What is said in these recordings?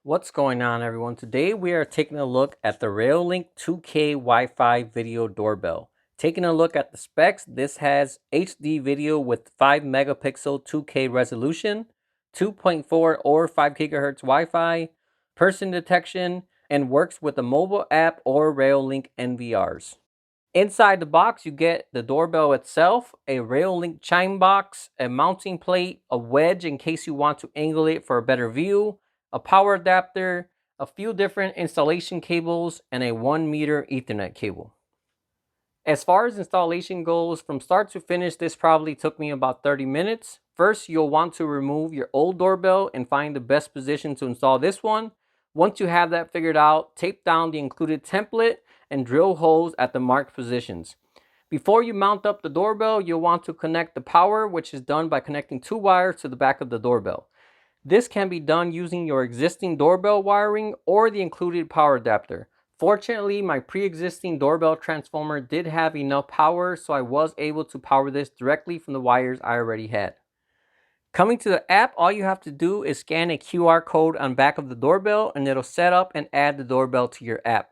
What's going on, everyone? Today we are taking a look at the Reolink 2K Wi-Fi Video Doorbell. Taking a look at the specs, this has HD video with 5 megapixel 2K resolution, 2.4 or 5 gigahertz Wi-Fi, person detection, and works with a mobile app or Reolink NVRs. Inside the box, you get the doorbell itself, a Reolink chime box, a mounting plate, a wedge in case you want to angle it for a better view, a power adapter, a few different installation cables, and a 1-meter Ethernet cable. As far as installation goes, from start to finish, this probably took me about 30 minutes. First, you'll want to remove your old doorbell and find the best position to install this one. Once you have that figured out, tape down the included template and drill holes at the marked positions. Before you mount up the doorbell, you'll want to connect the power, which is done by connecting 2 wires to the back of the doorbell. This can be done using your existing doorbell wiring or the included power adapter. Fortunately, my pre-existing doorbell transformer did have enough power, so I was able to power this directly from the wires I already had. Coming to the app, all you have to do is scan a QR code on back of the doorbell and it'll set up and add the doorbell to your app.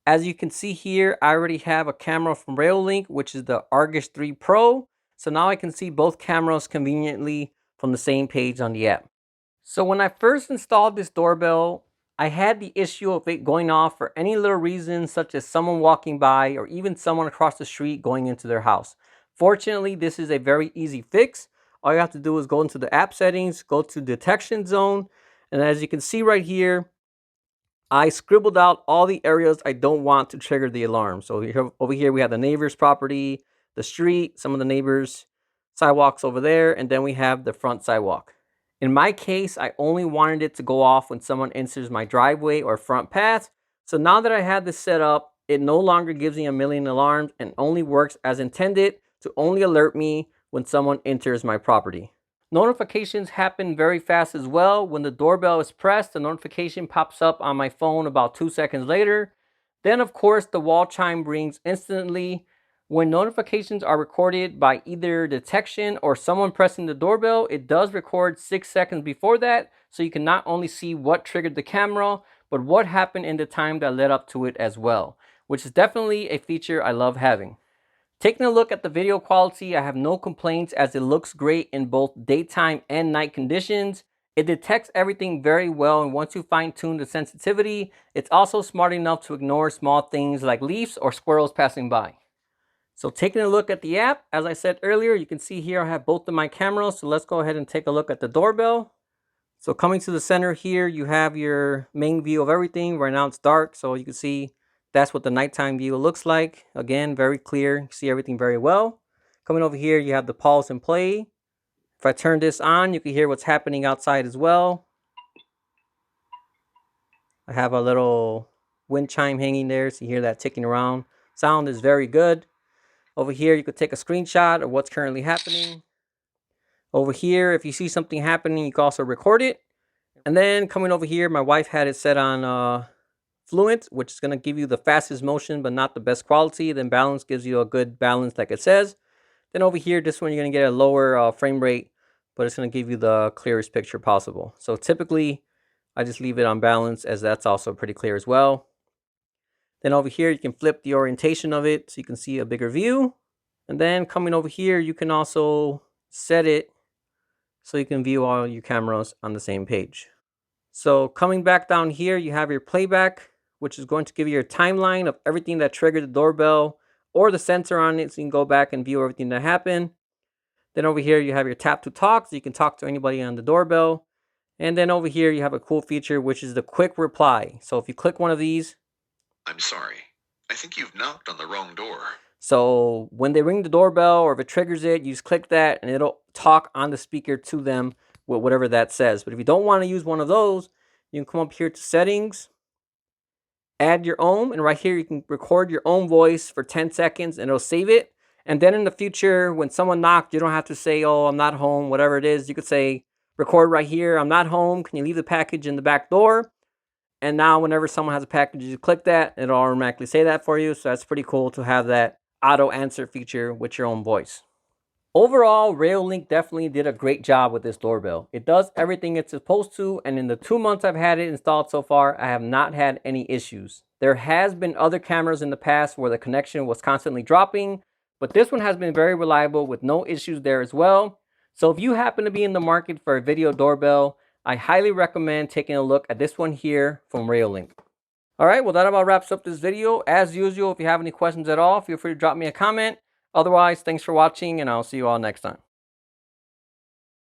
As you can see here, I already have a camera from Reolink, which is the Argus 3 Pro. So now I can see both cameras conveniently from the same page on the app. So when I first installed this doorbell, I had the issue of it going off for any little reason, such as someone walking by or even someone across the street going into their house. Fortunately, this is a very easy fix. All you have to do is go into the app settings, go to detection zone, and as you can see right here, I scribbled out all the areas I don't want to trigger the alarm. So over here we have the neighbor's property, the street, some of the neighbors' sidewalks over there, and then we have the front sidewalk. In my case, I only wanted it to go off when someone enters my driveway or front path. So now that I have this set up, it no longer gives me a million alarms and only works as intended to only alert me when someone enters my property. Notifications happen very fast as well. When the doorbell is pressed, the notification pops up on my phone about 2 seconds later. Then, of course, the wall chime rings instantly. When notifications are recorded by either detection or someone pressing the doorbell, it does record 6 seconds before that, so you can not only see what triggered the camera, but what happened in the time that led up to it as well, which is definitely a feature I love having. Taking a look at the video quality, I have no complaints as it looks great in both daytime and night conditions. It detects everything very well, and once you fine-tune the sensitivity, it's also smart enough to ignore small things like leaves or squirrels passing by. So taking a look at the app, as I said earlier, you can see here I have both of my cameras, so let's go ahead and take a look at the doorbell. So coming to the center here, you have your main view of everything. Right now it's dark, so you can see that's what the nighttime view looks like. Again, very clear. You see everything very well. Coming over here, you have the pause and play. If I turn this on, you can hear what's happening outside as well. I have a little wind chime hanging there, so you hear that ticking around. Sound is very good. Over here, you could take a screenshot of what's currently happening. Over here, if you see something happening, you can also record it. And then coming over here, my wife had it set on fluent, which is going to give you the fastest motion, but not the best quality. Then balance gives you a good balance like it says. Then over here, this one, you're going to get a lower frame rate, but it's going to give you the clearest picture possible. So typically, I just leave it on balance as that's also pretty clear as well. Then over here, you can flip the orientation of it so you can see a bigger view. And then coming over here, you can also set it so you can view all your cameras on the same page. So coming back down here, you have your playback, which is going to give you your timeline of everything that triggered the doorbell or the sensor on it, so you can go back and view everything that happened. Then over here, you have your tap to talk, so you can talk to anybody on the doorbell. And then over here, you have a cool feature, which is the quick reply. So if you click one of these, I'm sorry, I think you've knocked on the wrong door. So when they ring the doorbell or if it triggers it, you just click that and it'll talk on the speaker to them with whatever that says. But if you don't want to use one of those, you can come up here to settings, add your own, and right here you can record your own voice for 10 seconds and it'll save it. And then in the future, when someone knocked, you don't have to say, oh, I'm not home, whatever it is. You could say, record right here, I'm not home. Can you leave the package in the back door? And now whenever someone has a package, you click that, it'll automatically say that for you. So that's pretty cool to have that auto answer feature with your own voice. Overall, Reolink definitely did a great job with this doorbell. It does everything it's supposed to, and in the 2 months I've had it installed so far, I have not had any issues. There has been other cameras in the past where the connection was constantly dropping, but this one has been very reliable with no issues there as well. So if you happen to be in the market for a video doorbell, I highly recommend taking a look at this one here from Reolink. Alright, well that about wraps up this video. As usual, if you have any questions at all, feel free to drop me a comment. Otherwise, thanks for watching, and I'll see you all next time.